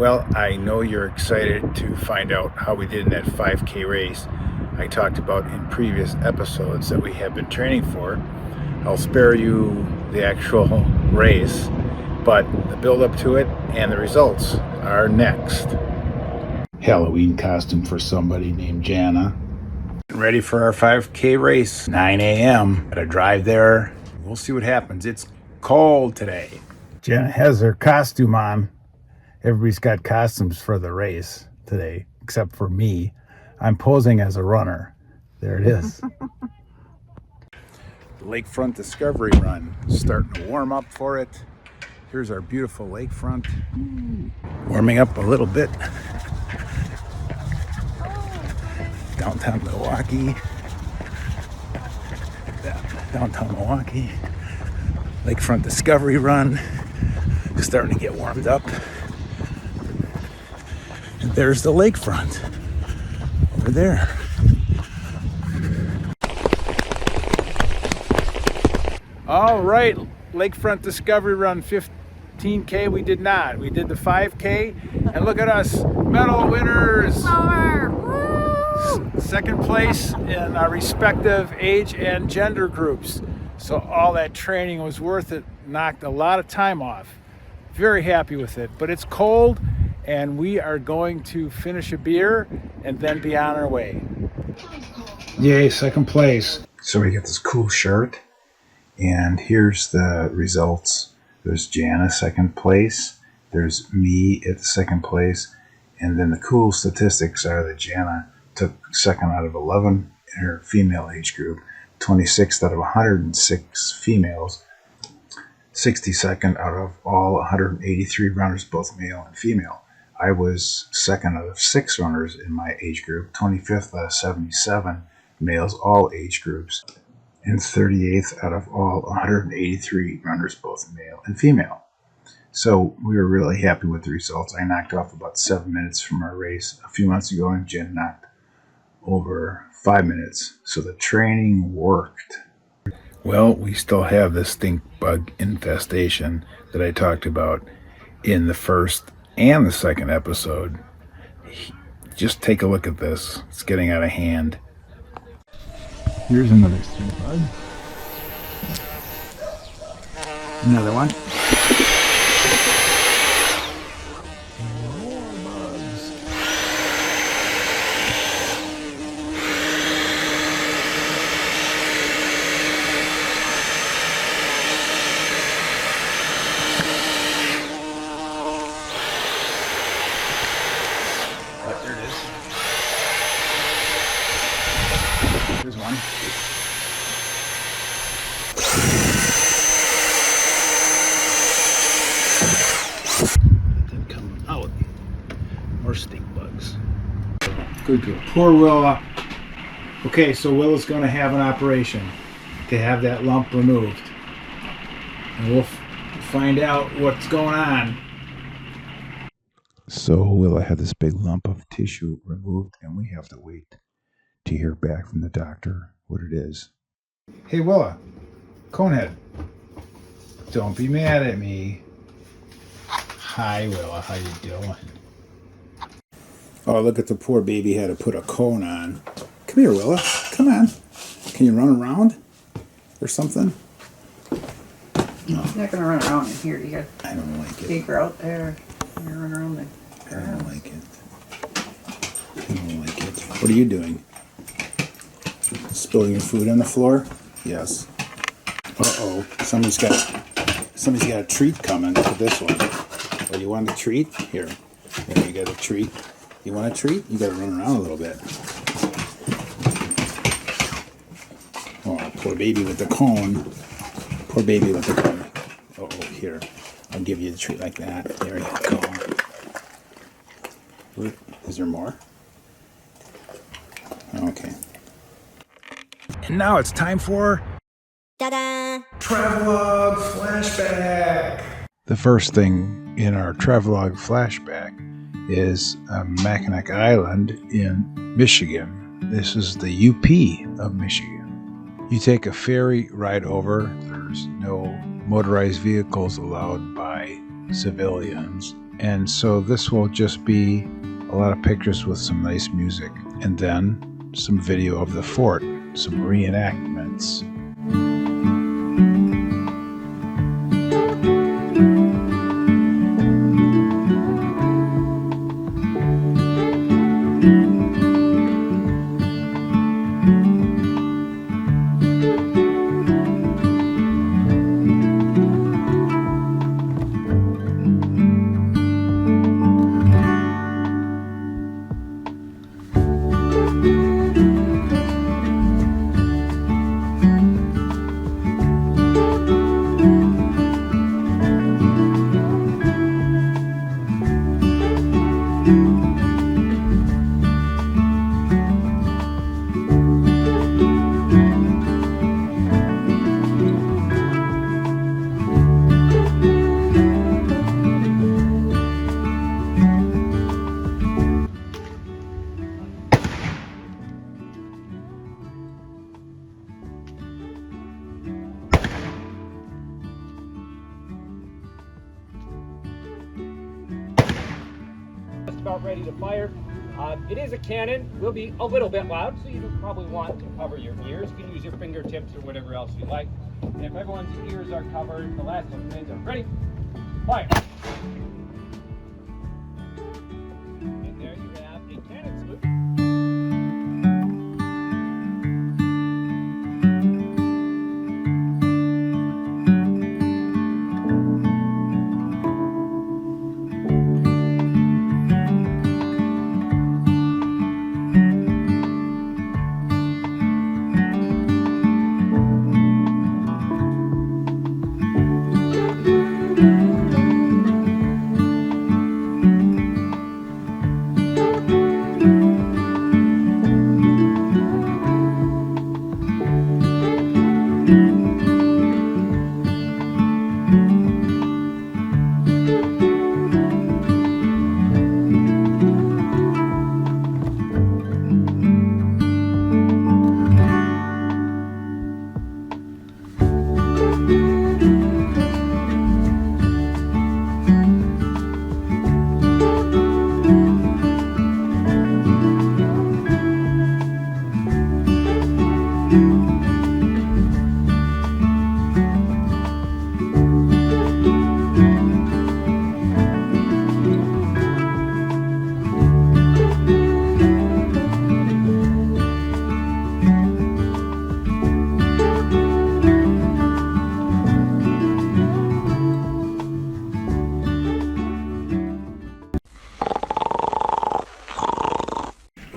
Well, I know you're excited to find out how we did in that 5K race I talked about in previous episodes that we have been training for. I'll spare you the actual race, but the build up to it and the results are next. Halloween costume for somebody named Jana. Ready for our 5K race, 9 a.m. Gotta drive there. We'll see what happens. It's cold today. Jana has her costume on. Everybody's got costumes for the race today, except for me. I'm posing as a runner. There it is. Lakefront Discovery Run, starting to warm up for it. Here's our beautiful lakefront. Warming up a little bit. Downtown Milwaukee. Lakefront Discovery Run. Starting to get warmed up. And there's the lakefront over there. All right, Lakefront Discovery Run 15K. We did not. We did the 5K, and look at us, medal winners. Second place in our respective age and gender groups. So all that training was worth it. Knocked a lot of time off. Very happy with it, but it's cold, and we are going to finish a beer and then be on our way. Yay, second place. So we got this cool shirt, and here's the results. There's Jana, second place. There's me at the second place. And then the cool statistics are that Jana took second out of 11 in her female age group, 26th out of 106 females, 62nd out of all 183 runners, both male and female. I was second out of 6 runners in my age group, 25th out of 77 males, all age groups, and 38th out of all 183 runners, both male and female. So we were really happy with the results. I knocked off about 7 minutes from our race a few months ago, and Jen knocked over 5 minutes. So the training worked. Well, we still have this stink bug infestation that I talked about in the first and the second episode. Just take a look at this. It's getting out of hand. Here's another stink bug. Another one. More bugs. Oh, there it is. Here's one. Then come out. More stink bugs. Good girl. Poor Willa. Okay, so Willa's going to have an operation to have that lump removed. And we'll find out what's going on. So Willa had this big lump of tissue removed, and we have to wait to hear back from the doctor what it is. Hey Willa, Conehead, don't be mad at me. Hi Willa, how you doing? Oh, look at the poor baby had to put a cone on. Come here Willa, come on. Can you run around or something? No. You're not going to run around in here. You got I don't like it. take her out there. You're running around there. I don't like it. I don't like it. What are you doing? Spilling your food on the floor? Yes. Uh-oh. Somebody's got a treat coming. Look at this one. Oh, you want a treat? Here. There, you got a treat. You want a treat? You gotta run around a little bit. Oh, poor baby with the cone. Poor baby with the cone. Uh-oh, here. I'll give you the treat like that. There you go. Is there more? Okay. And now it's time for ta-da! Travelogue Flashback! The first thing in our Travelogue Flashback is Mackinac Island in Michigan. This is the UP of Michigan. You take a ferry ride over. There's no motorized vehicles allowed by civilians. And so this will just be a lot of pictures with some nice music, and then some video of the fort, some reenactments. About ready to fire. It is a cannon, will be a little bit loud, so you probably want to cover your ears. You can use your fingertips or whatever else you like. And if everyone's ears are covered, the last one commands are ready, fire. And there you have a cannon salute.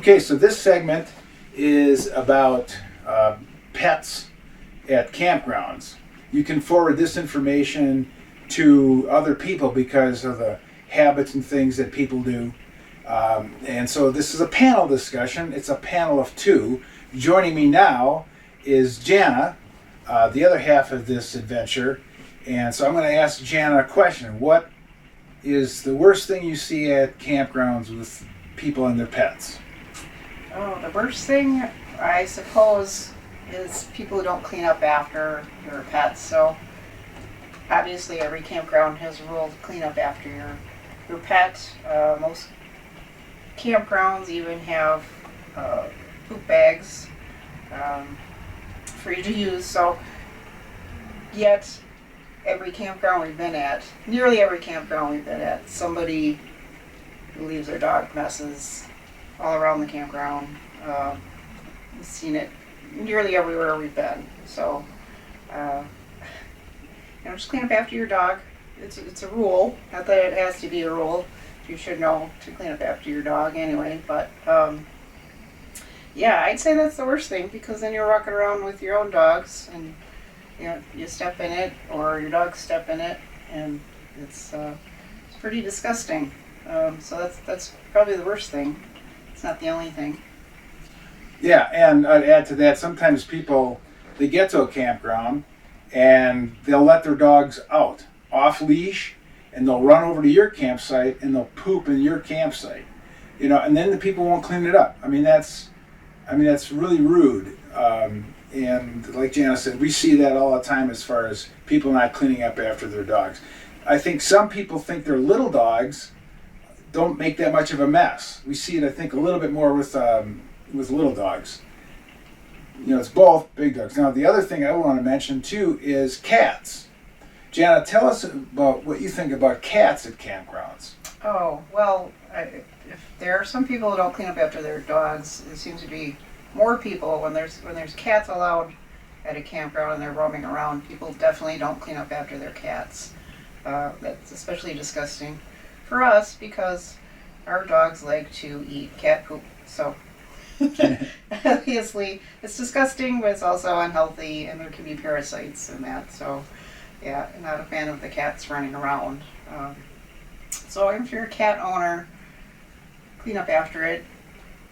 Okay, so this segment is about pets at campgrounds. You can forward this information to other people because of the habits and things that people do. And so this is a panel discussion. It's a panel of two. Joining me now is Jana, the other half of this adventure. And so I'm going to ask Jana a question. What is the worst thing you see at campgrounds with people and their pets? Oh, the worst thing, I suppose, is people who don't clean up after your pets. So, obviously, every campground has a rule to clean up after your pet. Most campgrounds even have poop bags for you to use. So, yet, every campground we've been at, nearly every campground we've been at, somebody who leaves their dog messes all around the campground. We've seen it nearly everywhere we've been. So, just clean up after your dog. It's a rule. Not that it has to be a rule. You should know to clean up after your dog anyway. But yeah, I'd say that's the worst thing, because then you're walking around with your own dogs and you step in it, or your dogs step in it, and it's pretty disgusting. So that's probably the worst thing. It's not the only thing. Yeah, and I'd add to that, sometimes people, they get to a campground and they'll let their dogs out, off leash, and they'll run over to your campsite and they'll poop in your campsite. And then the people won't clean it up. I mean, that's really rude. And like Jana said, we see that all the time as far as people not cleaning up after their dogs. I think some people think their little dogs don't make that much of a mess. We see it, I think, a little bit more with little dogs. You know, it's both big dogs. Now, the other thing I want to mention too is cats. Jana, tell us about what you think about cats at campgrounds. Oh, well, if there are some people who don't clean up after their dogs, it seems to be more people when there's cats allowed at a campground and they're roaming around. People definitely don't clean up after their cats. That's especially disgusting for us because our dogs like to eat cat poop. So obviously it's disgusting, but it's also unhealthy, and there can be parasites in that. So yeah, I'm not a fan of the cats running around. So if you're a cat owner, clean up after it,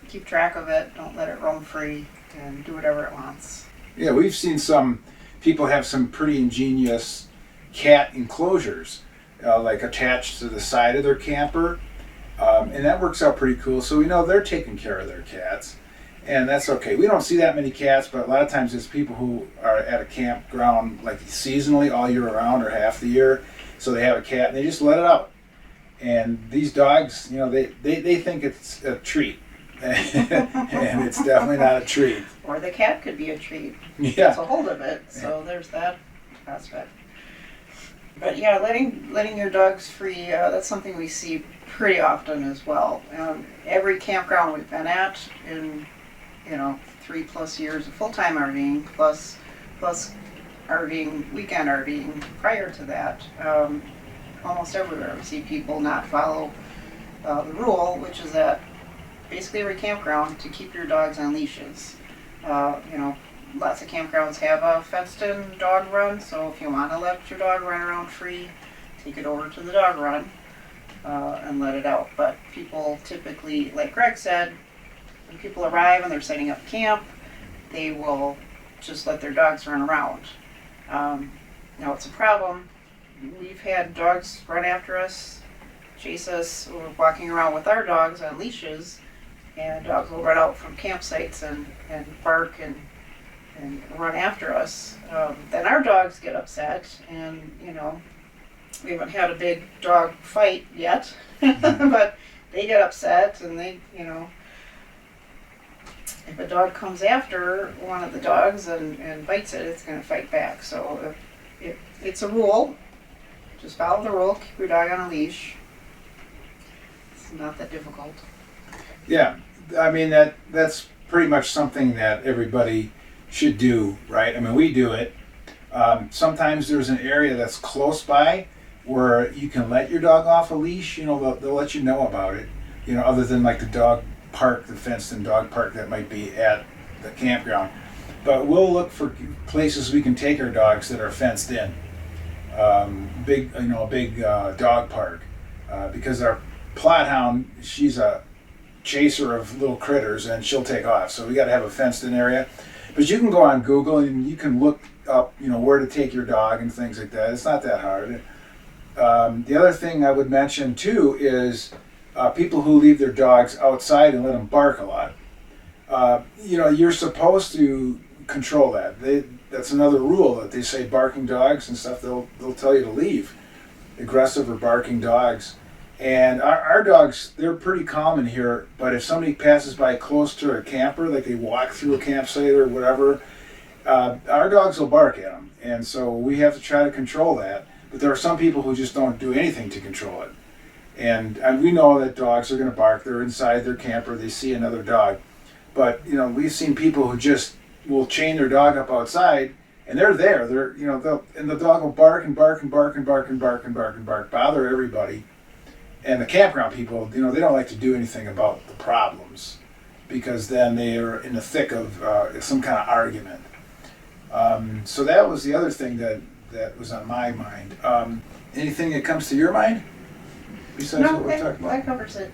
keep track of it, don't let it roam free, and do whatever it wants. Yeah, we've seen some people have some pretty ingenious cat enclosures, like attached to the side of their camper, and that works out pretty cool. So we know they're taking care of their cats, and that's okay. We don't see that many cats, but a lot of times it's people who are at a campground like seasonally all year round or half the year, so they have a cat and they just let it out. And these dogs, you know, they think it's a treat. And it's definitely not a treat. Or the cat could be a treat. Yeah. Gets a hold of it, so there's that aspect. But yeah, letting your dogs free, that's something we see pretty often as well. Every campground we've been at in, 3+ years of full-time RVing, plus RVing, weekend RVing prior to that, almost everywhere we see people not follow the rule, which is that basically every campground to keep your dogs on leashes. Lots of campgrounds have a fenced-in dog run, so if you want to let your dog run around free, take it over to the dog run and let it out. But people typically, like Greg said, when people arrive and they're setting up camp, they will just let their dogs run around. Now it's a problem. We've had dogs run after us, chase us. We're walking around with our dogs on leashes, and dogs will run out from campsites and bark and run after us. Then our dogs get upset, and we haven't had a big dog fight yet, but they get upset, and they, if a dog comes after one of the dogs and bites it, it's going to fight back. So it's a rule. Just follow the rule. Keep your dog on a leash. It's not that difficult. Yeah, I mean that's pretty much something that everybody should do, right? I mean, we do it. Sometimes there's an area that's close by where you can let your dog off a leash. They'll let you know about it. Other than like the dog park, the fenced-in dog park that might be at the campground. But we'll look for places we can take our dogs that are fenced in. A big dog park, because our plot hound, she's a chaser of little critters and she'll take off. So we got to have a fenced-in area. But you can go on Google and you can look up, where to take your dog and things like that. It's not that hard. The other thing I would mention too is people who leave their dogs outside and let them bark a lot. You're supposed to control that. That's another rule that they say barking dogs and stuff, they'll tell you to leave. Aggressive or barking dogs. And our dogs, they're pretty common here, but if somebody passes by close to a camper, like they walk through a campsite or whatever, our dogs will bark at them. And so we have to try to control that. But there are some people who just don't do anything to control it. And we know that dogs are going to bark. They're inside their camper, they see another dog. But, we've seen people who just will chain their dog up outside, and they're there. And the dog will bark and bark and bark and bark and bark and bark and bark, bother everybody. And the campground people, they don't like to do anything about the problems because then they are in the thick of some kind of argument. So that was the other thing that was on my mind. Anything that comes to your mind besides what we're talking about? That covers it.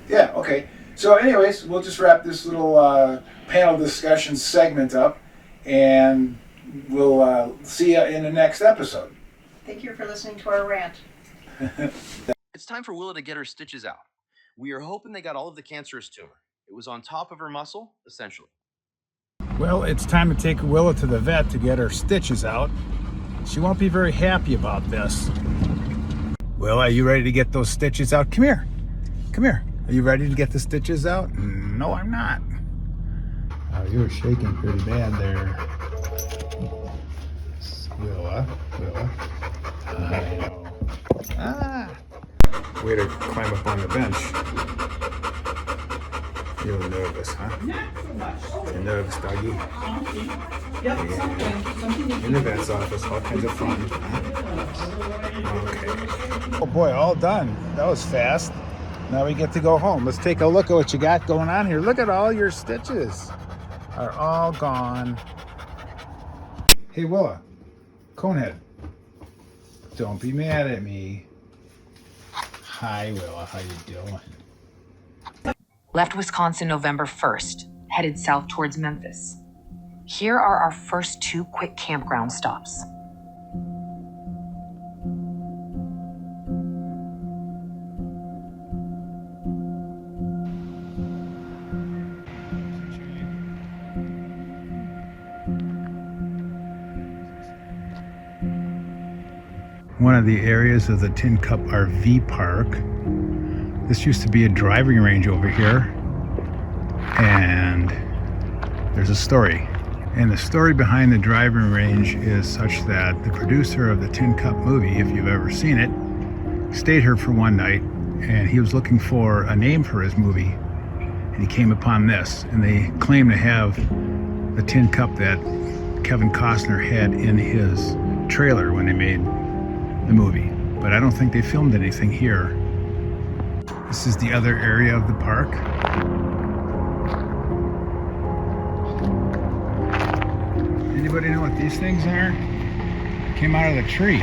Yeah, okay. So anyways, we'll just wrap this little panel discussion segment up, and we'll see you in the next episode. Thank you for listening to our rant. It's time for Willa to get her stitches out. We are hoping they got all of the cancerous tumor. It was on top of her muscle, essentially. Well, it's time to take Willa to the vet to get her stitches out. She won't be very happy about this. Will, are you ready to get those stitches out? Come here. Come here. Are you ready to get the stitches out? No, I'm not. Oh, you were shaking pretty bad there. Willa. I know. Ah. Way to climb up on the bench. You're nervous, huh? Not so much. You're nervous, doggy? Yep, Yeah. In the vet's office, all kinds of fun. Okay. Oh boy, all done. That was fast. Now we get to go home. Let's take a look at what you got going on here. Look at all your stitches. Are all gone. Hey Willa, Conehead. Don't be mad at me. Hi Willa, how you doing? Left Wisconsin November 1st, headed south towards Memphis. Here are our first 2 quick campground stops. One of the areas of the Tin Cup RV park. This used to be a driving range over here, and there's a story. And the story behind the driving range is such that the producer of the Tin Cup movie, if you've ever seen it, stayed here for one night, and he was looking for a name for his movie, and he came upon this, and they claim to have the Tin Cup that Kevin Costner had in his trailer when they made the movie, but I don't think they filmed anything here. This is the other area of the park. Anybody know what these things are? Came out of the tree.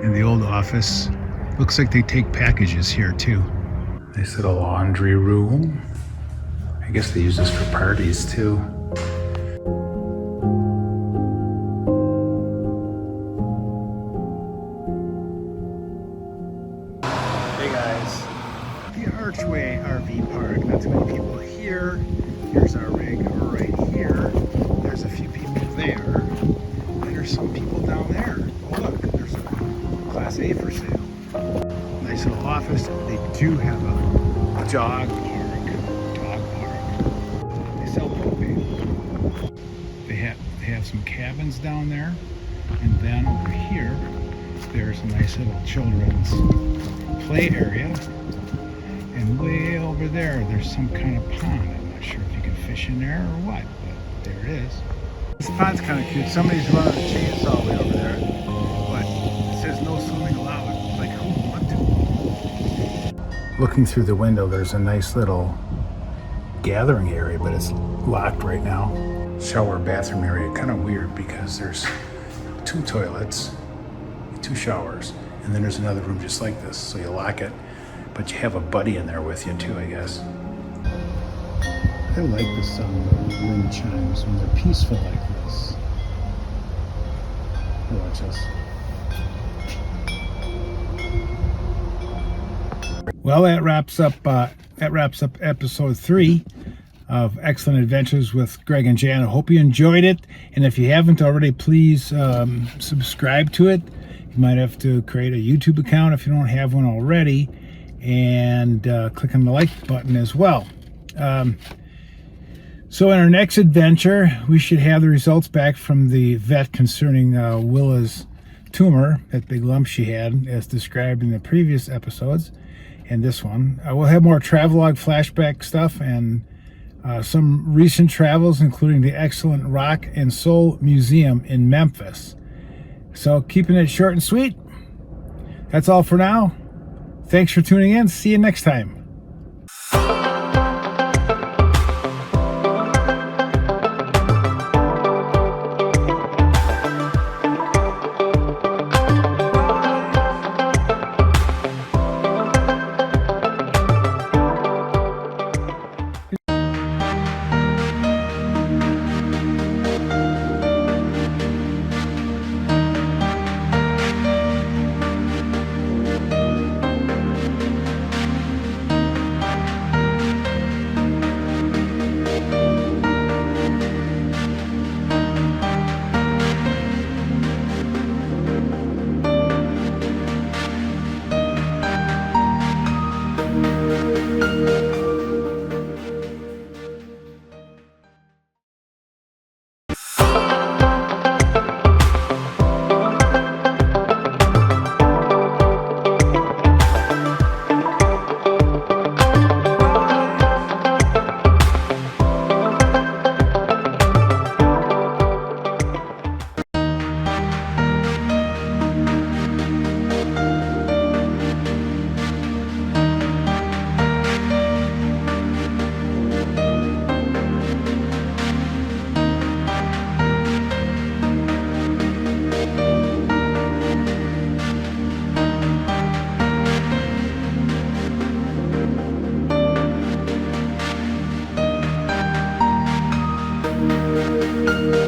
In the old office, looks like they take packages here too. Nice little laundry room. I guess they use this for parties too. Hey guys. The Archway RV Park. Not too many people here. Here's our rig right here. There's a few people there. And there's some people down there. Oh look, there's a Class A for sale. Nice little office. They do have a dog park. They have some cabins down there, and then over here there's a nice little children's play area, and way over there's some kind of pond. I'm not sure if you can fish in there or what, but there it is. This pond's kind of cute. Somebody's running a chainsaw way over there, but it says no swimming allowed. Like, who would want to? Looking through the window, there's a nice little gathering area, but it's locked right now. Shower bathroom area, kind of weird because there's 2 toilets, 2 showers, and then there's another room just like this, so you lock it, but you have a buddy in there with you too, I guess. I like the sound of wind chimes when they're peaceful like this. Watch us. Well, that wraps up episode 3 of Excellent Adventures with Greg and Jan. I hope you enjoyed it, and if you haven't already, please subscribe to it. You might have to create a YouTube account if you don't have one already, and click on the like button as well. So in our next adventure, we should have the results back from the vet concerning Willa's tumor, that big lump she had, as described in the previous episodes, and this one. We'll have more travelogue flashback stuff, and some recent travels, including the excellent Rock and Soul Museum in Memphis. So keeping it short and sweet. That's all for now. Thanks for tuning in. See you next time. Bye.